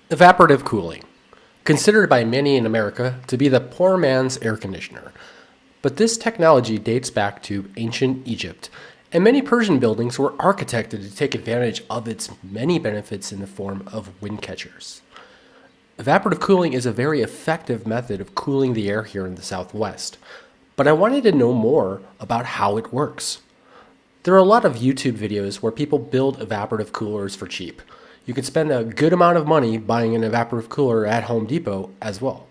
Evaporative cooling, considered by many in America to be the poor man's air conditioner. But this technology dates back to ancient Egypt, and many Persian buildings were architected to take advantage of its many benefits in the form of wind catchers. Evaporative cooling is a very effective method of cooling the air here in the Southwest, but I wanted to know more about how it works. There are a lot of YouTube videos where people build evaporative coolers for cheap. You can spend a good amount of money buying an evaporative cooler at Home Depot as well.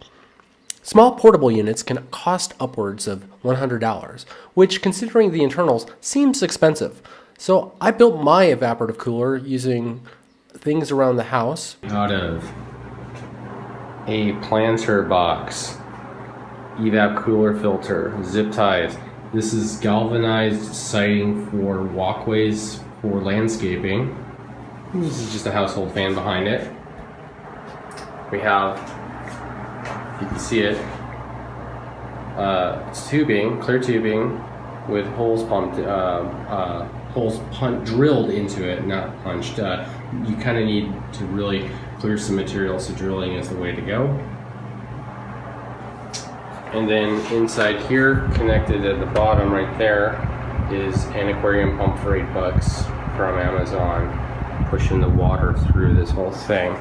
Small portable units can cost upwards of $100, which, considering the internals, seems expensive. So I built my evaporative cooler using things around the house. Out of a planter box, Evap cooler filter, zip ties. This is galvanized siding for walkways for landscaping. This is just a household fan behind it. We have, if you can see it, it's tubing, clear tubing with holes drilled into it, not punched. You kind of need to really clear some material, so drilling is the way to go. And then inside here, connected at the bottom right there, is an aquarium pump for $8 from Amazon, pushing the water through this whole thing,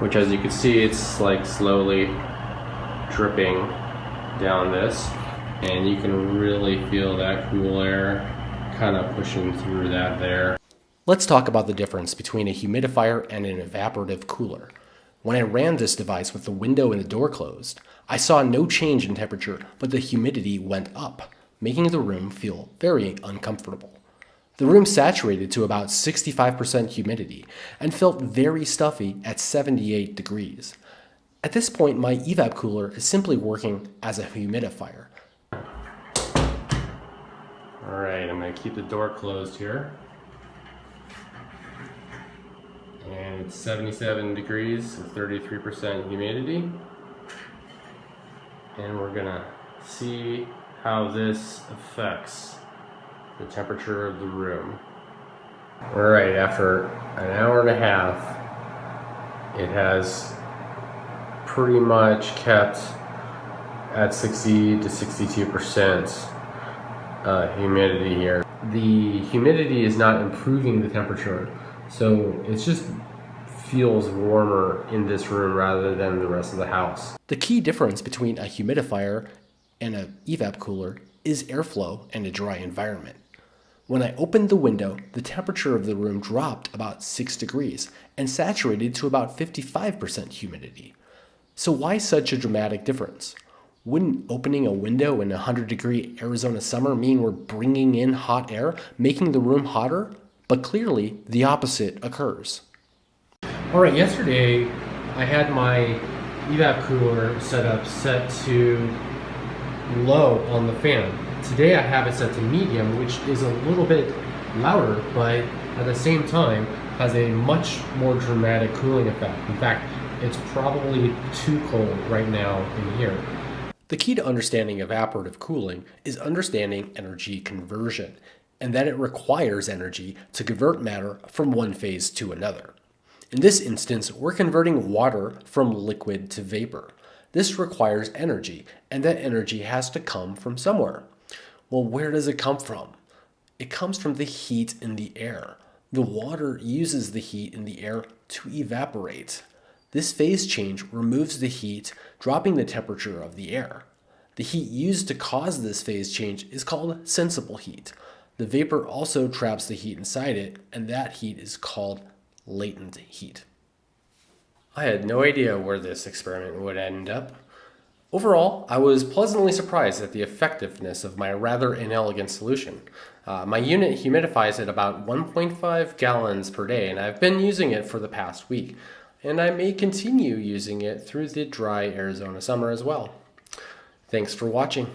which, as you can see, it's like slowly dripping down this, and you can really feel that cool air kind of pushing through that there. Let's talk about the difference between a humidifier and an evaporative cooler. When I ran this device with the window and the door closed, I saw no change in temperature, but the humidity went up, making the room feel very uncomfortable. The room saturated to about 65% humidity and felt very stuffy at 78 degrees. At this point, my Evap cooler is simply working as a humidifier. Alright, I'm going to keep the door closed here. And it's 77 degrees with 33% humidity. And we're going to see how this affects the temperature of the room. Alright, after an hour and a half, it has pretty much kept at 60 to 62% humidity here. The humidity is not improving the temperature, so it just feels warmer in this room rather than the rest of the house. The key difference between a humidifier and an Evap cooler is airflow and a dry environment. When I opened the window, the temperature of the room dropped about 6 degrees and saturated to about 55% humidity. So why such a dramatic difference? Wouldn't opening a window in a 100-degree Arizona summer mean we're bringing in hot air, making the room hotter? But clearly, the opposite occurs. Alright, yesterday I had my Evap cooler set to low on the fan. Today I have it set to medium, which is a little bit louder, but at the same time has a much more dramatic cooling effect. In fact, it's probably too cold right now in here. The key to understanding evaporative cooling is understanding energy conversion, and that it requires energy to convert matter from one phase to another. In this instance, we're converting water from liquid to vapor. This requires energy, and that energy has to come from somewhere. Well, where does it come from? It comes from the heat in the air. The water uses the heat in the air to evaporate. This phase change removes the heat, dropping the temperature of the air. The heat used to cause this phase change is called sensible heat. The vapor also traps the heat inside it, and that heat is called latent heat. I had no idea where this experiment would end up. Overall, I was pleasantly surprised at the effectiveness of my rather inelegant solution. My unit humidifies at about 1.5 gallons per day, and I've been using it for the past week. And I may continue using it through the dry Arizona summer as well. Thanks for watching.